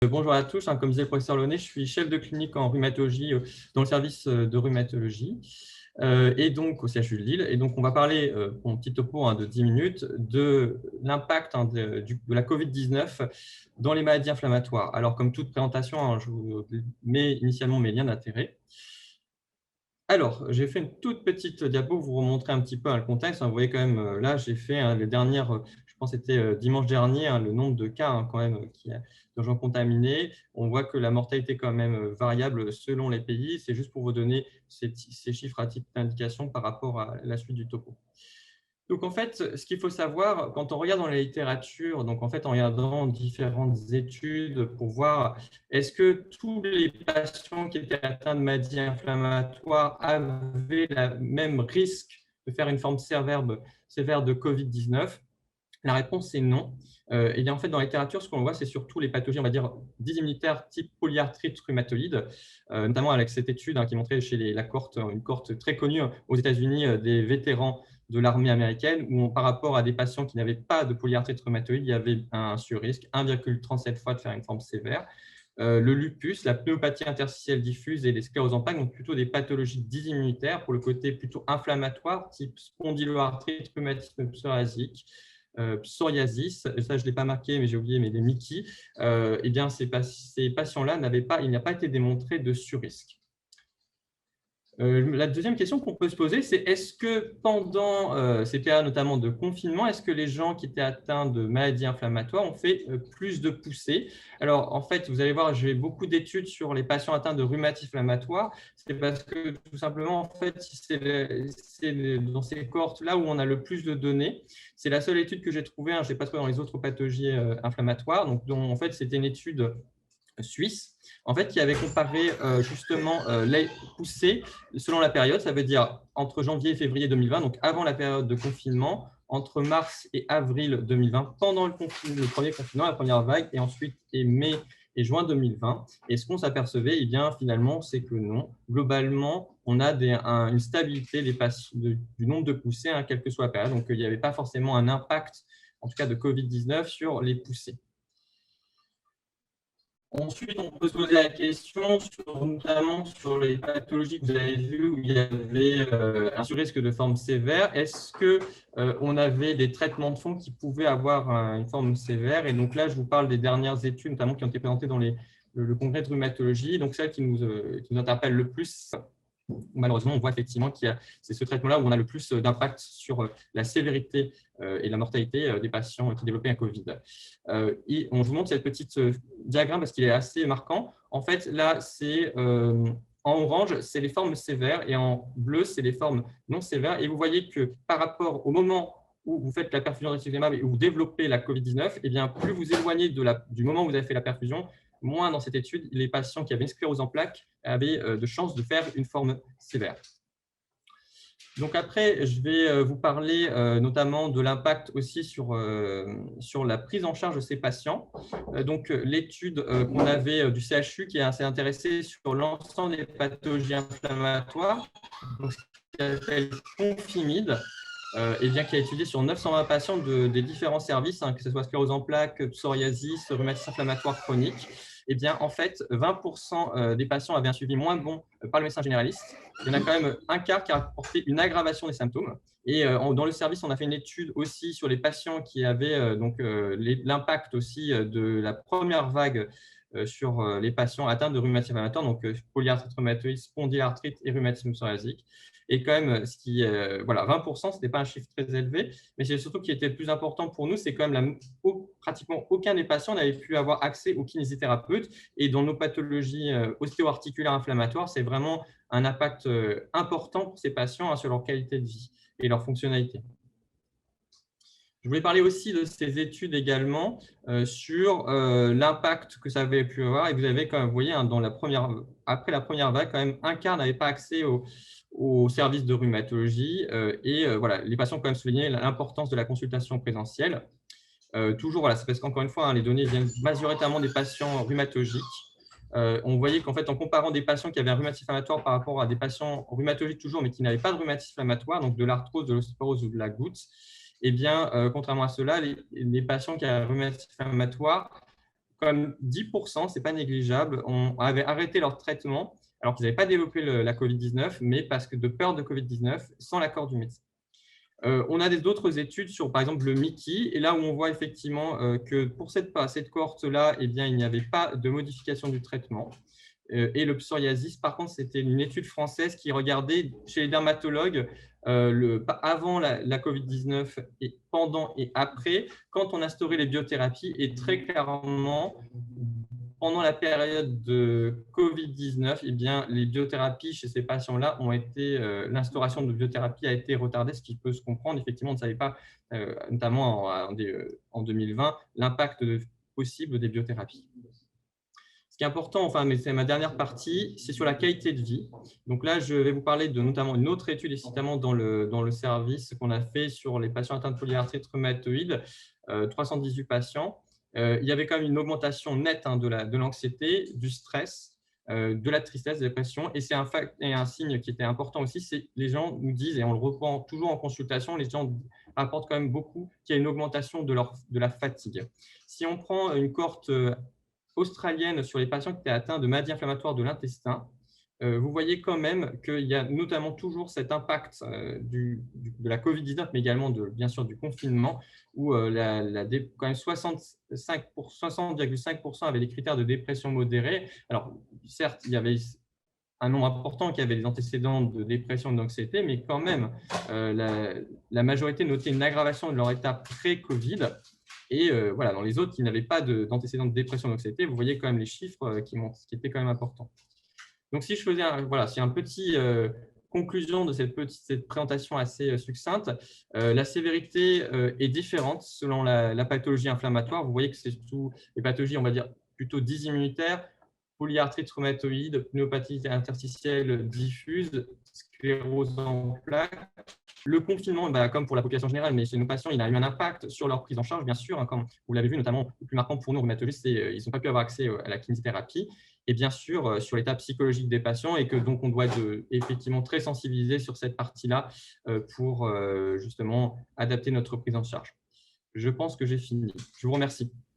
Bonjour à tous, comme disait le professeur Launay, je suis chef de clinique en rhumatologie dans le service de rhumatologie et donc au CHU de Lille. Et donc, on va parler, pour un petit topo de 10 minutes, de l'impact de la COVID-19 dans les maladies inflammatoires. Alors, comme toute présentation, je vous mets initialement mes liens d'intérêt. Alors, j'ai fait une toute petite diapo pour vous remontrer un petit peu le contexte. Vous voyez quand même, là, j'ai fait les dernières, je pense que c'était dimanche dernier, le nombre de cas quand même de gens contaminés. On voit que la mortalité est quand même variable selon les pays. C'est juste pour vous donner ces chiffres à titre d'indication par rapport à la suite du topo. Donc, en fait, ce qu'il faut savoir, quand on regarde dans la littérature, donc en fait, en regardant différentes études pour voir est-ce que tous les patients qui étaient atteints de maladies inflammatoires avaient le même risque de faire une forme sévère de COVID-19, la réponse est non. Et en fait, dans la littérature, ce qu'on voit, c'est surtout les pathologies, on va dire, dysimmunitaires type polyarthrite rhumatoïde, notamment avec cette étude qui montrait chez une cohorte très connue aux États-Unis des vétérans de l'armée américaine, où par rapport à des patients qui n'avaient pas de polyarthrite rhumatoïde, il y avait un surrisque, 1,37 fois de faire une forme sévère. Le lupus, la pneumopathie interstitielle diffuse et les scléroses en plaques, donc plutôt des pathologies dysimmunitaires pour le côté plutôt inflammatoire, type spondyloarthrite, rhumatisme psoriasique, psoriasis, ça je ne l'ai pas marqué, mais j'ai oublié, mais les Mickey, eh bien, ces patients-là il n'y a pas été démontré de surrisque. La deuxième question qu'on peut se poser, c'est est-ce que pendant ces périodes notamment de confinement, est-ce que les gens qui étaient atteints de maladies inflammatoires ont fait plus de poussées? Alors, en fait, vous allez voir, j'ai beaucoup d'études sur les patients atteints de rhumatisme inflammatoire. C'est parce que tout simplement, en fait, c'est dans ces cohortes-là où on a le plus de données. C'est la seule étude que j'ai trouvée, je n'ai pas trouvé dans les autres pathologies inflammatoires, donc dont en fait, c'était une étude suisse, en fait, qui avait comparé justement les poussées selon la période, ça veut dire entre janvier et février 2020, donc avant la période de confinement, entre mars et avril 2020, pendant le premier confinement, la première vague, et ensuite mai et juin 2020. Et ce qu'on s'apercevait, eh bien, finalement, c'est que non. Globalement, on a une stabilité du nombre de poussées, quelle que soit la période. Donc, il n'y avait pas forcément un impact, en tout cas de COVID-19, sur les poussées. Ensuite, on peut se poser la question notamment sur les pathologies que vous avez vues où il y avait un surrisque de forme sévère. Est-ce qu'on avait des traitements de fond qui pouvaient avoir une forme sévère? Et donc là, je vous parle des dernières études, notamment qui ont été présentées dans le congrès de rhumatologie. Donc celle qui nous interpelle le plus, malheureusement, on voit effectivement que c'est ce traitement-là où on a le plus d'impact sur la sévérité et la mortalité des patients qui développaient un Covid. Et on vous montre cette petite diagramme parce qu'il est assez marquant. En fait, là, c'est en orange, c'est les formes sévères et en bleu, c'est les formes non sévères. Et vous voyez que par rapport au moment où vous faites la perfusion réciproque et où vous développez la COVID-19, eh bien, plus vous éloignez du moment où vous avez fait la perfusion, moins dans cette étude, les patients qui avaient une sclérose en plaques avaient de chances de faire une forme sévère. Donc après, je vais vous parler notamment de l'impact aussi sur la prise en charge de ces patients. Donc l'étude qu'on avait du CHU qui s'est intéressée sur l'ensemble des pathologies inflammatoires, donc, ce qu'on appelle Confimid, et bien qui a étudié sur 920 patients des différents services, que ce soit sclérose en plaques, psoriasis, rhumatisme inflammatoire chronique. Eh bien, en fait, 20% des patients avaient un suivi moins bon par le médecin généraliste. Il y en a quand même un quart qui a rapporté une aggravation des symptômes. Et dans le service, on a fait une étude aussi sur les patients qui avaient l'impact aussi de la première vague sur les patients atteints de rhumatisme inflammatoire, donc polyarthrite rhumatoïde, spondylarthrite et rhumatisme psoriasique. Et quand même, 20%, ce n'était pas un chiffre très élevé, mais c'est surtout qui était le plus important pour nous, c'est quand même pratiquement aucun des patients n'avait pu avoir accès au kinésithérapeute. Et dans nos pathologies ostéo-articulaires inflammatoires, c'est vraiment un impact important pour ces patients sur leur qualité de vie et leur fonctionnalité. Je voulais parler aussi de ces études également sur l'impact que ça avait pu avoir. Et vous avez, comme vous voyez, après la première vague, quand même, un quart n'avait pas accès au service de rhumatologie. Voilà, les patients ont quand même souligné l'importance de la consultation présentielle. Toujours, voilà, c'est parce qu'encore une fois, les données viennent majoritairement des patients rhumatologiques. On voyait qu'en fait, en comparant des patients qui avaient un rhumatisme inflammatoire par rapport à des patients rhumatologiques toujours, mais qui n'avaient pas de rhumatisme inflammatoire, donc de l'arthrose, de l'osteoporose ou de la goutte, eh bien, contrairement à cela, les patients qui avaient un rhumatisme inflammatoire comme 10%, ce n'est pas négligeable, avaient arrêté leur traitement alors qu'ils n'avaient pas développé la Covid-19, mais parce que de peur de Covid-19, sans l'accord du médecin. On a d'autres études sur, par exemple, le Mickey, et là où on voit effectivement que pour cette cohorte-là, eh bien, il n'y avait pas de modification du traitement. Et le psoriasis, par contre, c'était une étude française qui regardait chez les dermatologues avant la Covid-19 et pendant et après, quand on instaurait les biothérapies, et très clairement, pendant la période de Covid-19, eh bien, les biothérapies chez ces patients-là l'instauration de biothérapies a été retardée, ce qui peut se comprendre. Effectivement, on ne savait pas, notamment en 2020, l'impact possible des biothérapies. Ce qui est important, enfin, mais c'est ma dernière partie, c'est sur la qualité de vie. Donc là, je vais vous parler de notamment une autre étude, notamment dans le service qu'on a fait sur les patients atteints de polyarthrite rhumatoïde, 318 patients. Il y avait quand même une augmentation nette de l'anxiété, du stress, de la tristesse, de la dépression. Et c'est un signe qui était important aussi, c'est les gens nous disent, et on le reprend toujours en consultation, les gens apportent quand même beaucoup qu'il y a une augmentation de la fatigue. Si on prend une cohorte australienne sur les patients qui étaient atteints de maladies inflammatoires de l'intestin, vous voyez quand même qu'il y a notamment toujours cet impact de la Covid-19, mais également bien sûr du confinement, où quand même 60,5% avaient des critères de dépression modérée. Alors, certes, il y avait un nombre important qui avait des antécédents de dépression et d'anxiété, mais quand même, la majorité notait une aggravation de leur état pré-Covid. Et voilà, dans les autres qui n'avaient pas d'antécédents de dépression et d'anxiété, vous voyez quand même les chiffres qui étaient quand même importants. Donc, si je faisais c'est un petit conclusion de cette présentation assez succincte. La sévérité est différente selon la pathologie inflammatoire. Vous voyez que c'est surtout les pathologies, on va dire, plutôt dysimmunitaires, polyarthrite rhumatoïde, pneumopathie interstitielle diffuse, sclérose en plaques. Le confinement, comme pour la population générale, mais chez nos patients, il a eu un impact sur leur prise en charge, bien sûr. Comme vous l'avez vu, notamment, le plus marquant pour nous, rhumatologistes, c'est qu'ils n'ont pas pu avoir accès à la kinésithérapie. Et bien sûr, sur l'état psychologique des patients, et que donc on doit être effectivement très sensibiliser sur cette partie-là pour justement adapter notre prise en charge. Je pense que j'ai fini. Je vous remercie.